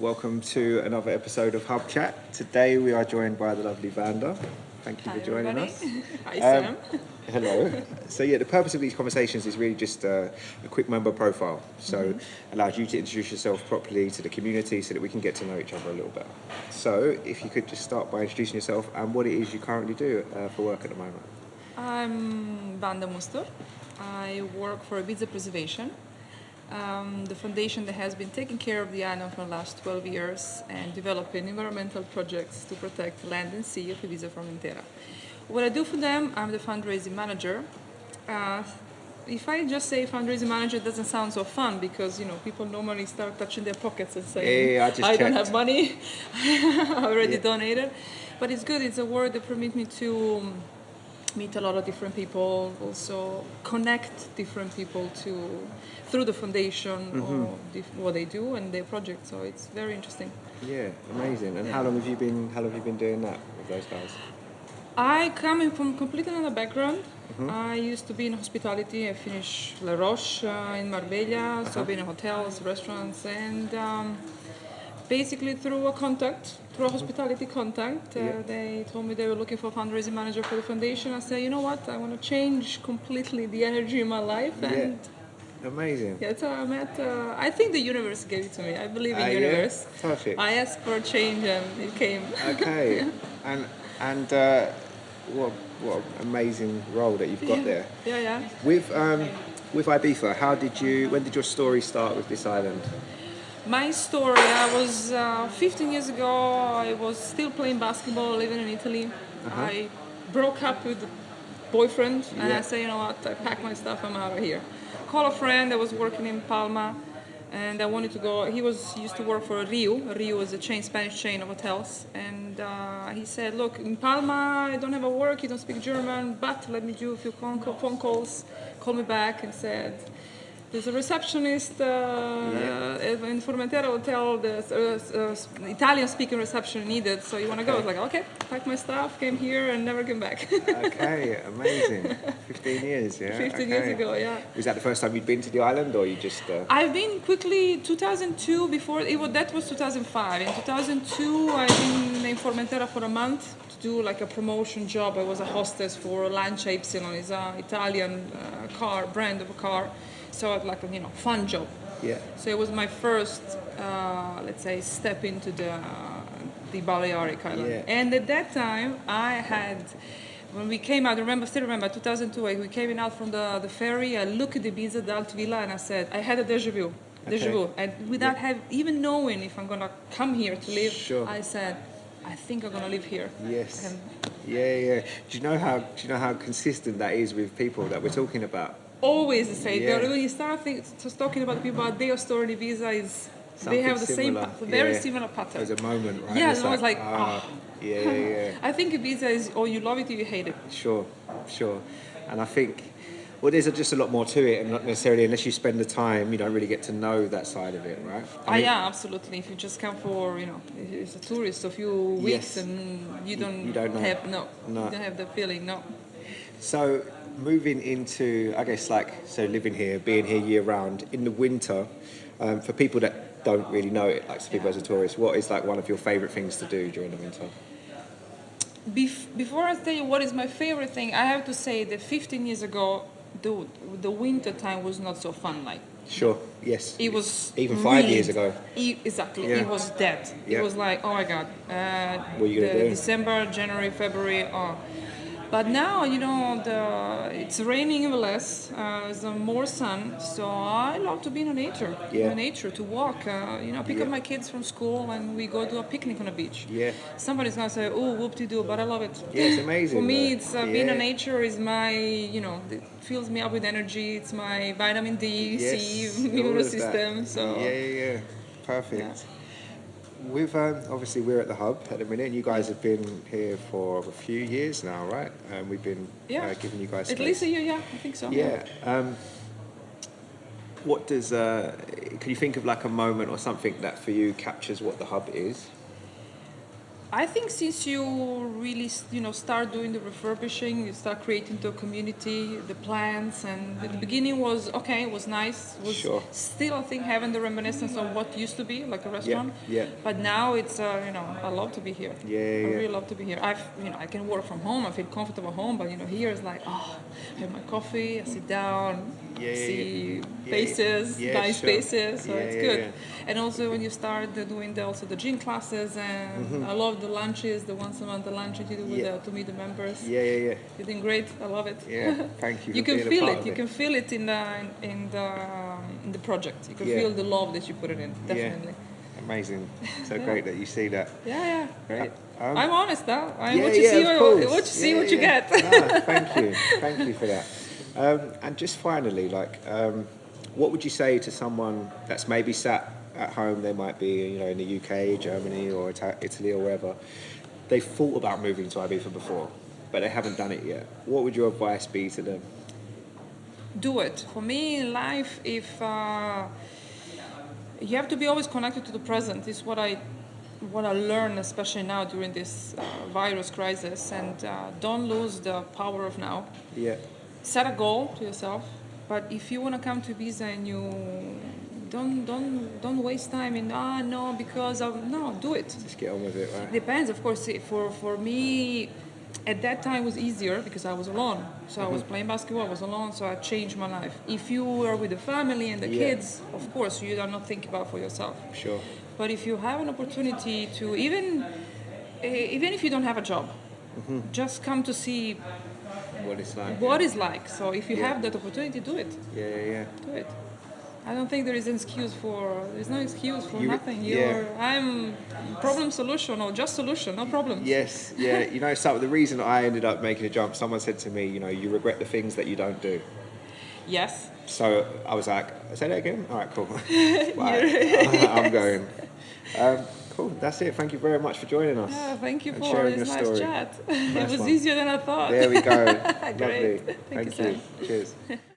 welcome to another episode of HUBchat. Today we are joined by the lovely Vander. Thank you Hi, for joining everybody. us. Hi, Sam. Hello. So the purpose of these conversations is really just a quick member profile. So allows you to introduce yourself properly to the community so that we can get to know each other a little better. So if you could just start by introducing yourself and what it is you currently do for work at the moment. I'm Vander. I work for Visa Preservation, the foundation that has been taking care of the island for the last 12 years and developing environmental projects to protect land and sea of Ibiza Formentera. What I do for them, I'm the fundraising manager. If I just say fundraising manager, it doesn't sound so fun because people normally start touching their pockets and saying, I don't have money, I already donated. But it's good, it's a word that permits me to meet a lot of different people, also connect different people through the foundation or what they do and their project. So it's very interesting. Yeah, amazing. And how long have you been doing that with those guys? I come from completely another background. I used to be in hospitality. I finished La Roche in Marbella, so I've been in hotels, restaurants, and basically through a hospitality contact, they told me they were looking for a fundraising manager for the foundation. I said, you know what, I want to change completely the energy in my life. And amazing. Yeah, so I met, I think the universe gave it to me. I believe in the universe. Yeah? Perfect. I asked for a change and it came. Okay. And what an amazing role that you've got there. Yeah. With Ibiza, when did your story start with this island? My story, I was 15 years ago, I was still playing basketball, living in Italy. I broke up with a boyfriend and I said, you know what, I packed my stuff, I'm out of here. Call a friend that was working in Palma and I wanted to go. He used to work for Rio is a Spanish chain of hotels, and he said, look, in Palma I don't have a work, you don't speak German, but let me do a few phone calls. Call me back and said, there's a receptionist in Formentera hotel, the Italian-speaking reception needed, so you want to go? I was like, okay, packed my stuff, came here, and never came back. Okay, amazing. 15 years, yeah? 15 years ago, yeah. Was that the first time you'd been to the island, or you just... I've been quickly, 2002, that was 2005. In 2002, I've been in Formentera for a month to do like a promotion job. I was a hostess for Lancia Ypsilon, it's an Italian brand of a car. So it's like a fun job. Yeah. So it was my first, let's say, step into the Balearic Island. Yeah. And at that time, when we came out, still remember, 2002, we came out from the ferry, I looked at the Ibiza, the Alt Villa, and I said, I had a deja vu. And without even knowing if I'm going to come here to live, I said, I think I'm going to live here. Yes. And yeah. Do you know how consistent that is with people that we're talking about? Always the same. When you start talking about people, their story in Ibiza they have the similar, very similar pattern. There's a moment, right? Yeah, and I was like, Yeah. I think Ibiza is, or you love it or you hate it. Sure. And I think, there's just a lot more to it, and not necessarily, unless you spend the time, you don't really get to know that side of it, right? Yeah, absolutely. If you just come for, as a tourist, a few weeks and you don't have, you don't have the feeling, no. So, moving into, I guess, living here, being here year round, in the winter, for people that don't really know it, like people as a tourist, what is one of your favourite things to do during the winter? Before I tell you what is my favorite thing, I have to say that 15 years ago, the winter time was not so fun. Sure, yes. It was even 5 years ago. Exactly, Yeah. It was dead. Yeah. It was like, oh my God. What are you going to do? December, January, February, But now, it's raining even less, there's more sun, so I love to be in nature, to walk, pick up my kids from school and we go do a picnic on the beach. Yeah. Somebody's going to say, oh, whoop-de-doo, but I love it. Yeah, it's amazing. For me, it's being in nature is my, it fills me up with energy, it's my vitamin D, C, immune system. So. Yeah. Perfect. Yeah. With obviously we're at the hub at the minute, and you guys have been here for a few years now, right? We've been giving you guys at least a year, I think so. Yeah. What does can you think of a moment or something that for you captures what the hub is? I think since you really, start doing the refurbishing, you start creating the community, the plans, and at the beginning was okay, it was nice. It was Sure. still, I think, having the reminiscence of what used to be like a restaurant. yeah. But now it's, I love to be here. Yeah, I yeah. really love to be here. I can work from home. I feel comfortable at home. But here it's like, I have my coffee. I sit down, see faces, nice sure. faces. So it's good. Yeah. And also when you start doing also the gym classes, and I love the lunches, the once a month the lunches you do with to meet the members. Yeah. You're doing great. I love it. Yeah, thank you. You for can being a feel part it. of You can feel it in the project. You can Yeah. feel the love that you put it in. Definitely. Amazing. So great that you see that. Yeah, great. Um, I'm honest, huh? Yeah, what you yeah, see, of course. what you see, what you Yeah. get. Ah, thank you for that. And just finally, what would you say to someone that's maybe sat at home? They might be, in the UK, Germany, or Italy, or wherever. They've thought about moving to Ibiza before, but they haven't done it yet. What would your advice be to them? Do it. For me, in life, if you have to be always connected to the present, is what I learned, especially now during this virus crisis, and don't lose the power of now. Yeah. Set a goal to yourself, but if you want to come to Ibiza and you don't waste time in no because of no, do it. Just get on with it, right? Depends, of course. For me, at that time was easier because I was alone. So I was playing basketball, I was alone, so I changed my life. If you are with the family and the kids, of course, you are not thinking about for yourself. Sure. But if you have an opportunity to, even if you don't have a job, just come to see What it's like. what it's like. So if you Yeah. have that opportunity, do it. Yeah. Do it. I don't think there's no excuse for You- nothing. yeah. I'm problem solution or just solution, no problems. Yes, yeah. So the reason I ended up making a jump, someone said to me, you regret the things that you don't do. Yes. So I was like, say that again? All right, cool. Right. I'm going. Cool, that's it. Thank you very much for joining us. Yeah, thank you and for sharing this your nice story. chat. It Nice was one. easier than I thought. There we go. Great. Lovely. Thank you, Thank you. Sam. Cheers.